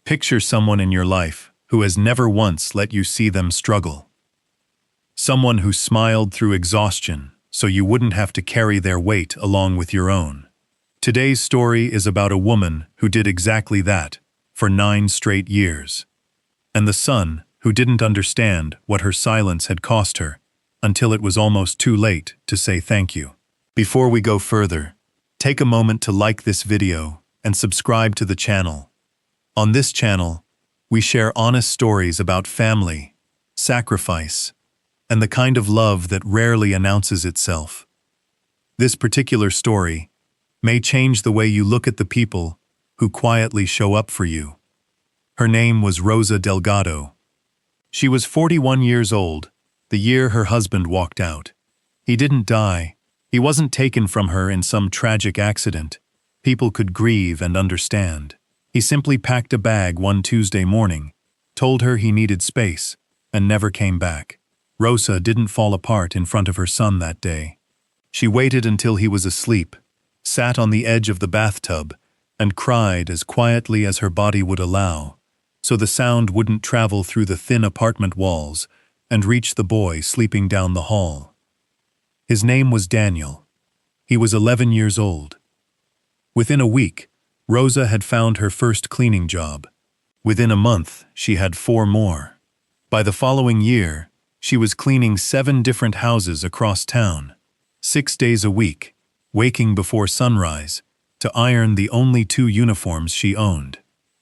Picture someone in your life who has never once let you see them struggle. Someone who smiled through exhaustion so you wouldn't have to carry their weight along with your own. Today's story is about a woman who did exactly that for 9 straight years. And the son who didn't understand what her silence had cost her until it was almost too late to say thank you. Before we go further, take a moment to like this video and subscribe to the channel. On this channel, we share honest stories about family, sacrifice, and the kind of love that rarely announces itself. This particular story may change the way you look at the people who quietly show up for you. Her name was Rosa Delgado. She was 41 years old, the year her husband walked out. He didn't die. He wasn't taken from her in some tragic accident. People could grieve and understand. He simply packed a bag one Tuesday morning, told her he needed space, and never came back. Rosa didn't fall apart in front of her son that day. She waited until he was asleep, sat on the edge of the bathtub, and cried as quietly as her body would allow, so the sound wouldn't travel through the thin apartment walls and reach the boy sleeping down the hall. His name was Daniel. He was 11 years old. Within a week, Rosa had found her first cleaning job. Within a month, she had 4 more. By the following year, she was cleaning 7 different houses across town, 6 days a week, waking before sunrise to iron the only 2 uniforms she owned.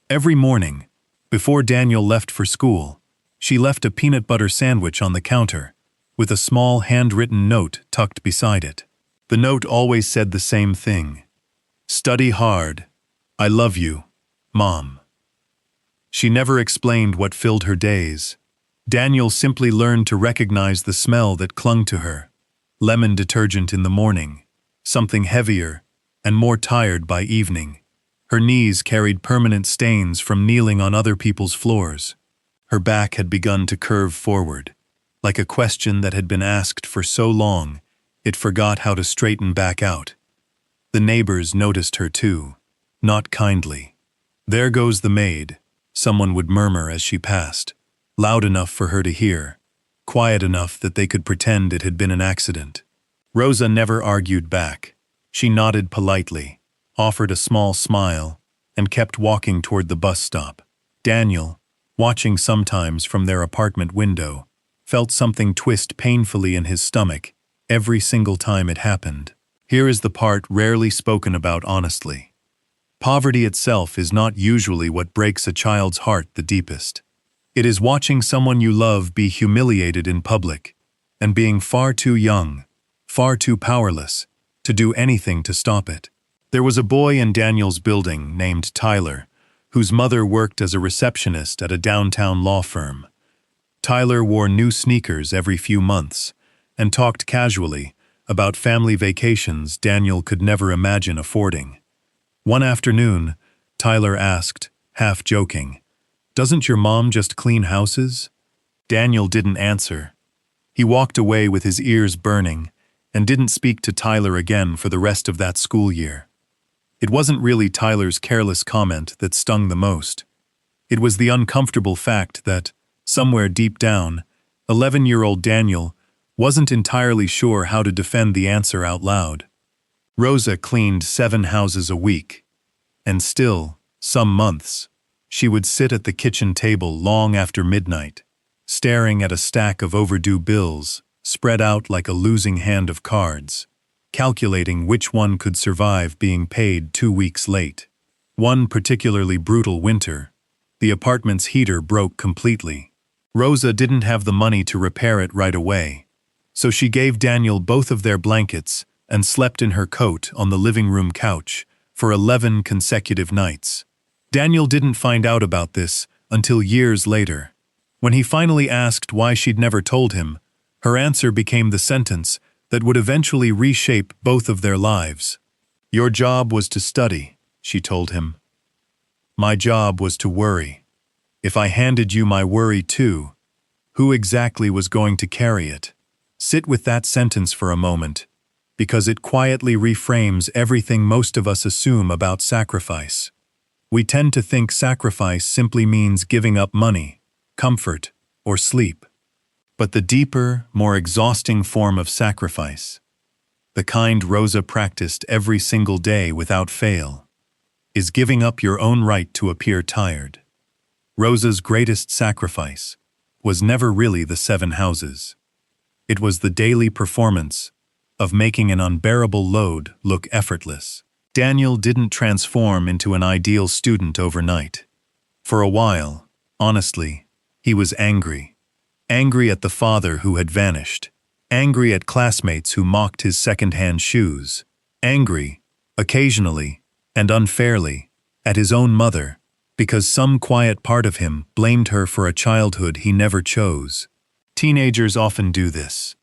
Every morning, before Daniel left for school, she left a peanut butter sandwich on the counter, with a small handwritten note tucked beside it. The note always said the same thing: "Study hard. I love you, Mom." She never explained what filled her days. Daniel simply learned to recognize the smell that clung to her. Lemon detergent in the morning, something heavier and more tired by evening. Her knees carried permanent stains from kneeling on other people's floors. Her back had begun to curve forward, like a question that had been asked for so long it forgot how to straighten back out. The neighbors noticed her too. Not kindly. "There goes the maid," someone would murmur as she passed, loud enough for her to hear, quiet enough that they could pretend it had been an accident. Rosa never argued back. She nodded politely, offered a small smile, and kept walking toward the bus stop. Daniel, watching sometimes from their apartment window, felt something twist painfully in his stomach every single time it happened. Here is the part rarely spoken about honestly. Poverty itself is not usually what breaks a child's heart the deepest. It is watching someone you love be humiliated in public, and being far too young, far too powerless, to do anything to stop it. There was a boy in Daniel's building named Tyler, whose mother worked as a receptionist at a downtown law firm. Tyler wore new sneakers every few months, and talked casually about family vacations Daniel could never imagine affording. One afternoon, Tyler asked, half joking, "Doesn't your mom just clean houses?" Daniel didn't answer. He walked away with his ears burning and didn't speak to Tyler again for the rest of that school year. It wasn't really Tyler's careless comment that stung the most. It was the uncomfortable fact that, somewhere deep down, 11-year-old Daniel wasn't entirely sure how to defend the answer out loud. Rosa cleaned 7 houses a week, and still, some months, she would sit at the kitchen table long after midnight, staring at a stack of overdue bills spread out like a losing hand of cards, calculating which one could survive being paid 2 weeks late. One particularly brutal winter, the apartment's heater broke completely. Rosa didn't have the money to repair it right away, so she gave Daniel both of their blankets and slept in her coat on the living room couch for 11 consecutive nights. Daniel didn't find out about this until years later. When he finally asked why she'd never told him, her answer became the sentence that would eventually reshape both of their lives. "Your job was to study," she told him. "My job was to worry. If I handed you my worry too, who exactly was going to carry it?" Sit with that sentence for a moment, because it quietly reframes everything most of us assume about sacrifice. We tend to think sacrifice simply means giving up money, comfort, or sleep. But the deeper, more exhausting form of sacrifice, the kind Rosa practiced every single day without fail, is giving up your own right to appear tired. Rosa's greatest sacrifice was never really the 7 houses. It was the daily performance of making an unbearable load look effortless. Daniel didn't transform into an ideal student overnight. For a while, honestly, he was angry. Angry at the father who had vanished. Angry at classmates who mocked his second-hand shoes. Angry, occasionally, and unfairly, at his own mother, because some quiet part of him blamed her for a childhood he never chose. Teenagers often do this.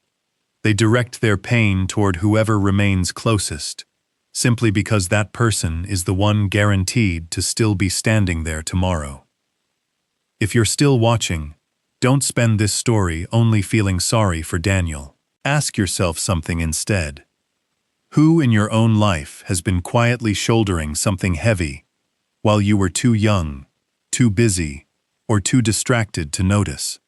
They direct their pain toward whoever remains closest, simply because that person is the one guaranteed to still be standing there tomorrow. If you're still watching, don't spend this story only feeling sorry for Daniel. Ask yourself something instead. Who in your own life has been quietly shouldering something heavy while you were too young, too busy, or too distracted to notice?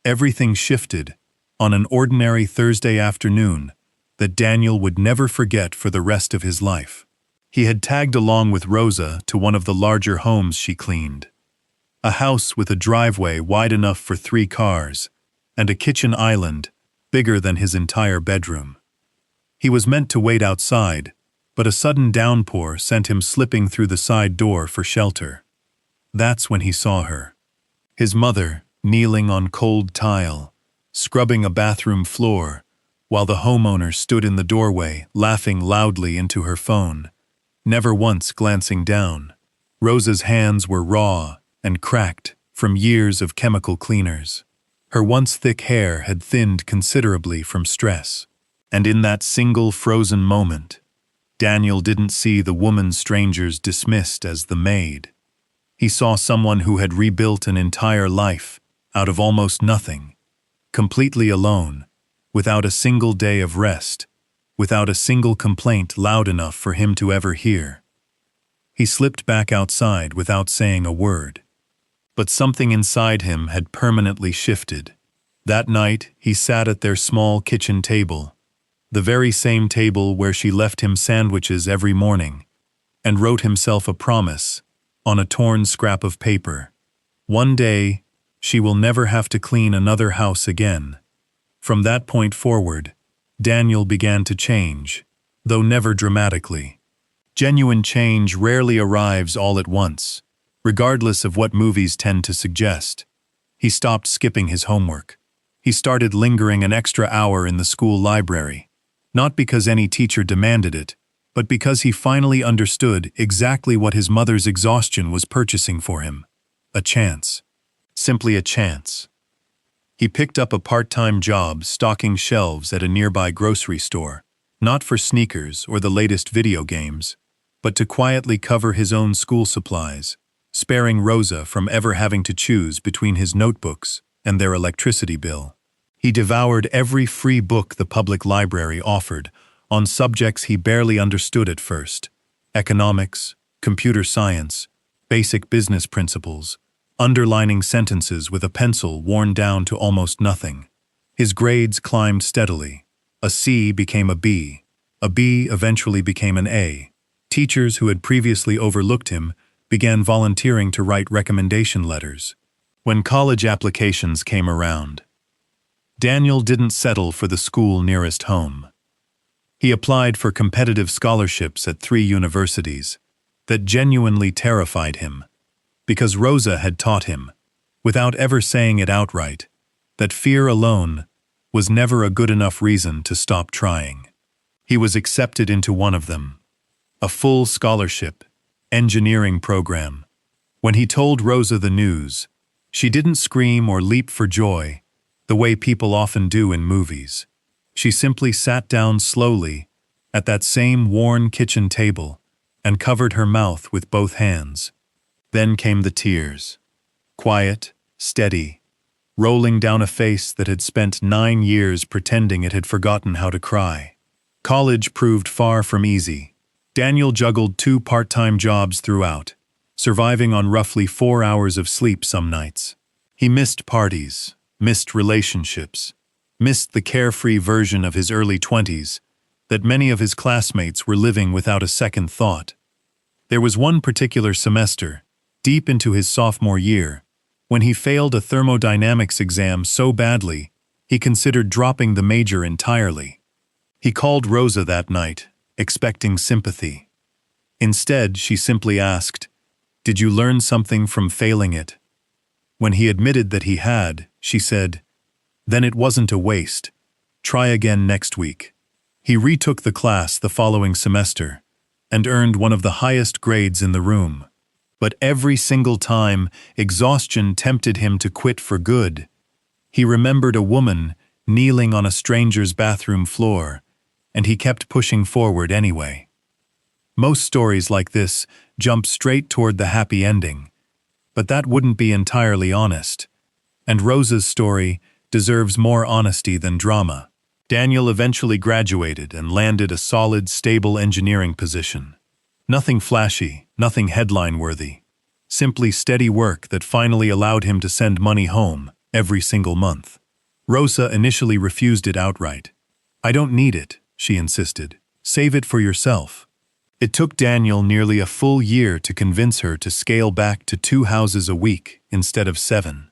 Everything shifted on an ordinary Thursday afternoon that Daniel would never forget for the rest of his life. He had tagged along with Rosa to one of the larger homes she cleaned. A house with a driveway wide enough for 3 cars, and a kitchen island bigger than his entire bedroom. He was meant to wait outside, but a sudden downpour sent him slipping through the side door for shelter. That's when he saw her. His mother, kneeling on cold tile, scrubbing a bathroom floor, while the homeowner stood in the doorway, laughing loudly into her phone, never once glancing down. Rosa's hands were raw and cracked from years of chemical cleaners. Her once thick hair had thinned considerably from stress. And in that single frozen moment, Daniel didn't see the woman strangers dismissed as the maid. He saw someone who had rebuilt an entire life out of almost nothing, completely alone, without a single day of rest, without a single complaint loud enough for him to ever hear. He slipped back outside without saying a word. But something inside him had permanently shifted. That night, he sat at their small kitchen table, the very same table where she left him sandwiches every morning, and wrote himself a promise on a torn scrap of paper. One day, she will never have to clean another house again. From that point forward, Daniel began to change, though never dramatically. Genuine change rarely arrives all at once, regardless of what movies tend to suggest. He stopped skipping his homework. He started lingering an extra hour in the school library, not because any teacher demanded it, but because he finally understood exactly what his mother's exhaustion was purchasing for him. A chance. Simply a chance. He picked up a part-time job stocking shelves at a nearby grocery store, not for sneakers or the latest video games, but to quietly cover his own school supplies, sparing Rosa from ever having to choose between his notebooks and their electricity bill. He devoured every free book the public library offered on subjects he barely understood at first: economics, computer science, basic business principles, underlining sentences with a pencil worn down to almost nothing. His grades climbed steadily. A C became a B eventually became an A. Teachers who had previously overlooked him began volunteering to write recommendation letters. When college applications came around, Daniel didn't settle for the school nearest home. He applied for competitive scholarships at 3 universities that genuinely terrified him, because Rosa had taught him, without ever saying it outright, that fear alone was never a good enough reason to stop trying. He was accepted into one of them, a full scholarship, engineering program. When he told Rosa the news, she didn't scream or leap for joy the way people often do in movies. She simply sat down slowly at that same worn kitchen table and covered her mouth with both hands. Then came the tears, quiet, steady, rolling down a face that had spent 9 years pretending it had forgotten how to cry. College proved far from easy. Daniel juggled 2 part-time jobs throughout, surviving on roughly 4 hours of sleep some nights. He missed parties, missed relationships, missed the carefree version of his early 20s that many of his classmates were living without a second thought. There was one particular semester, deep into his sophomore year, when he failed a thermodynamics exam so badly he considered dropping the major entirely. He called Rosa that night, expecting sympathy. Instead, she simply asked, "Did you learn something from failing it?" When he admitted that he had, she said, "Then it wasn't a waste. Try again next week." He retook the class the following semester and earned one of the highest grades in the room. But every single time, exhaustion tempted him to quit for good. He remembered a woman kneeling on a stranger's bathroom floor, and he kept pushing forward anyway. Most stories like this jump straight toward the happy ending, but that wouldn't be entirely honest. And Rosa's story deserves more honesty than drama. Daniel eventually graduated and landed a solid, stable engineering position. Nothing flashy, nothing headline-worthy. Simply steady work that finally allowed him to send money home every single month. Rosa initially refused it outright. "I don't need it," she insisted. "Save it for yourself." It took Daniel nearly a full year to convince her to scale back to 2 houses a week instead of 7.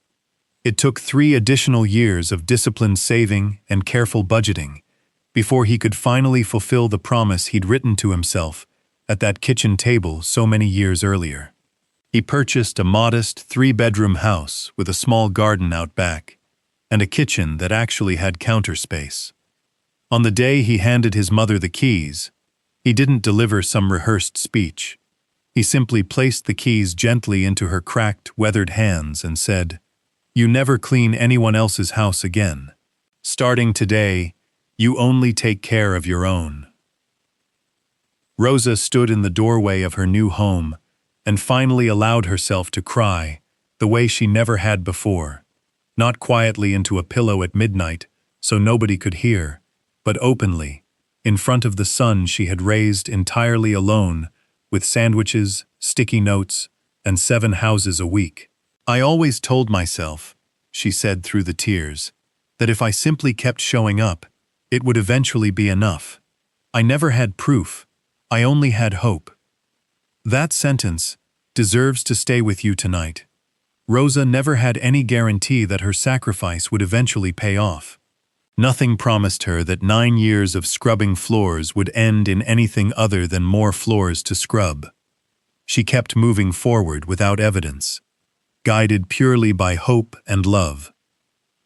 It took 3 additional years of disciplined saving and careful budgeting before he could finally fulfill the promise he'd written to himself at that kitchen table so many years earlier. He purchased a modest 3-bedroom house with a small garden out back and a kitchen that actually had counter space. On the day he handed his mother the keys, he didn't deliver some rehearsed speech. He simply placed the keys gently into her cracked, weathered hands and said, "You never clean anyone else's house again. Starting today, you only take care of your own." Rosa stood in the doorway of her new home and finally allowed herself to cry the way she never had before, not quietly into a pillow at midnight so nobody could hear, but openly, in front of the son she had raised entirely alone, with sandwiches, sticky notes, and 7 houses a week. "I always told myself," she said through the tears, "that if I simply kept showing up, it would eventually be enough. I never had proof. I only had hope." That sentence deserves to stay with you tonight. Rosa never had any guarantee that her sacrifice would eventually pay off. Nothing promised her that 9 years of scrubbing floors would end in anything other than more floors to scrub. She kept moving forward without evidence, guided purely by hope and love.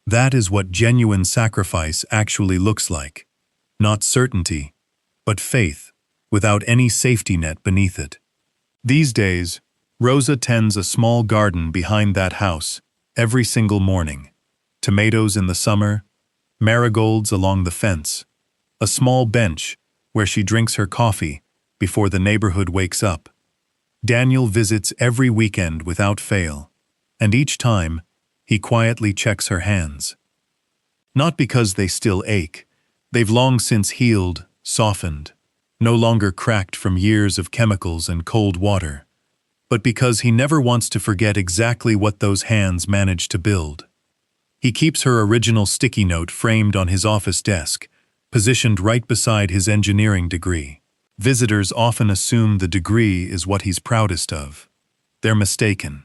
That is what genuine sacrifice actually looks like. Not certainty, but faith, without any safety net beneath it. These days, Rosa tends a small garden behind that house every single morning. Tomatoes in the summer, marigolds along the fence, a small bench where she drinks her coffee before the neighborhood wakes up. Daniel visits every weekend without fail, and each time, he quietly checks her hands. Not because they still ache, they've long since healed, softened, no longer cracked from years of chemicals and cold water, but because he never wants to forget exactly what those hands managed to build. He keeps her original sticky note framed on his office desk, positioned right beside his engineering degree. Visitors often assume the degree is what he's proudest of. They're mistaken.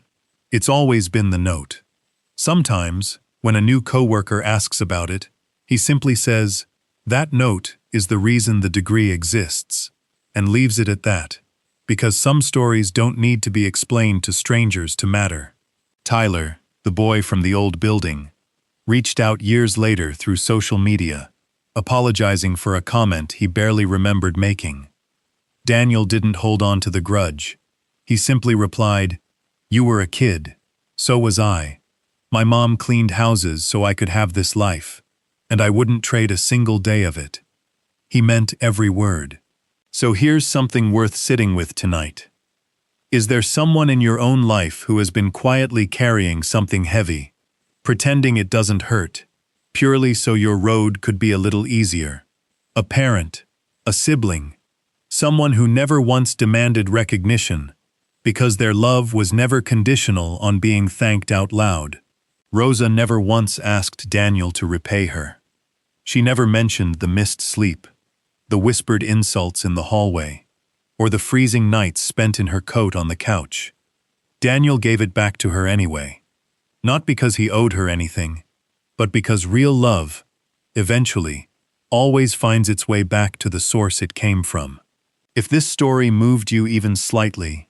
It's always been the note. Sometimes, when a new coworker asks about it, he simply says, "That note is the reason the degree exists," and leaves it at that, because some stories don't need to be explained to strangers to matter. Tyler, the boy from the old building, reached out years later through social media, apologizing for a comment he barely remembered making. Daniel didn't hold on to the grudge. He simply replied, "You were a kid. So was I. My mom cleaned houses so I could have this life, and I wouldn't trade a single day of it." He meant every word. So here's something worth sitting with tonight. Is there someone in your own life who has been quietly carrying something heavy, pretending it doesn't hurt, purely so your road could be a little easier? A parent, a sibling, someone who never once demanded recognition, because their love was never conditional on being thanked out loud. Rosa never once asked Daniel to repay her. She never mentioned the missed sleep, the whispered insults in the hallway, or the freezing nights spent in her coat on the couch. Daniel gave it back to her anyway, not because he owed her anything, but because real love, eventually, always finds its way back to the source it came from. If this story moved you even slightly,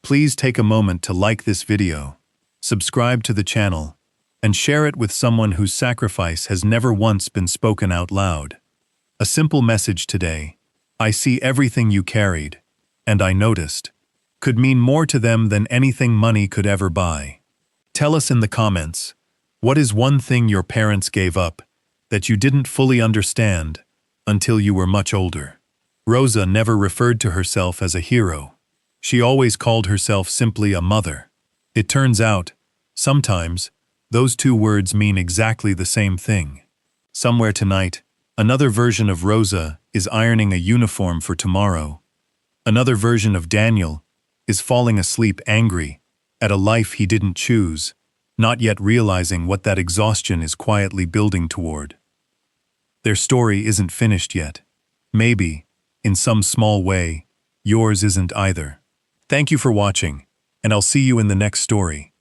please take a moment to like this video, subscribe to the channel, and share it with someone whose sacrifice has never once been spoken out loud. A simple message today: I see everything you carried, and I noticed, could mean more to them than anything money could ever buy. Tell us in the comments, what is one thing your parents gave up that you didn't fully understand until you were much older? Rosa never referred to herself as a hero. She always called herself simply a mother. It turns out, sometimes, those two words mean exactly the same thing. Somewhere tonight, another version of Rosa is ironing a uniform for tomorrow. Another version of Daniel is falling asleep angry at a life he didn't choose, not yet realizing what that exhaustion is quietly building toward. Their story isn't finished yet. Maybe, in some small way, yours isn't either. Thank you for watching, and I'll see you in the next story.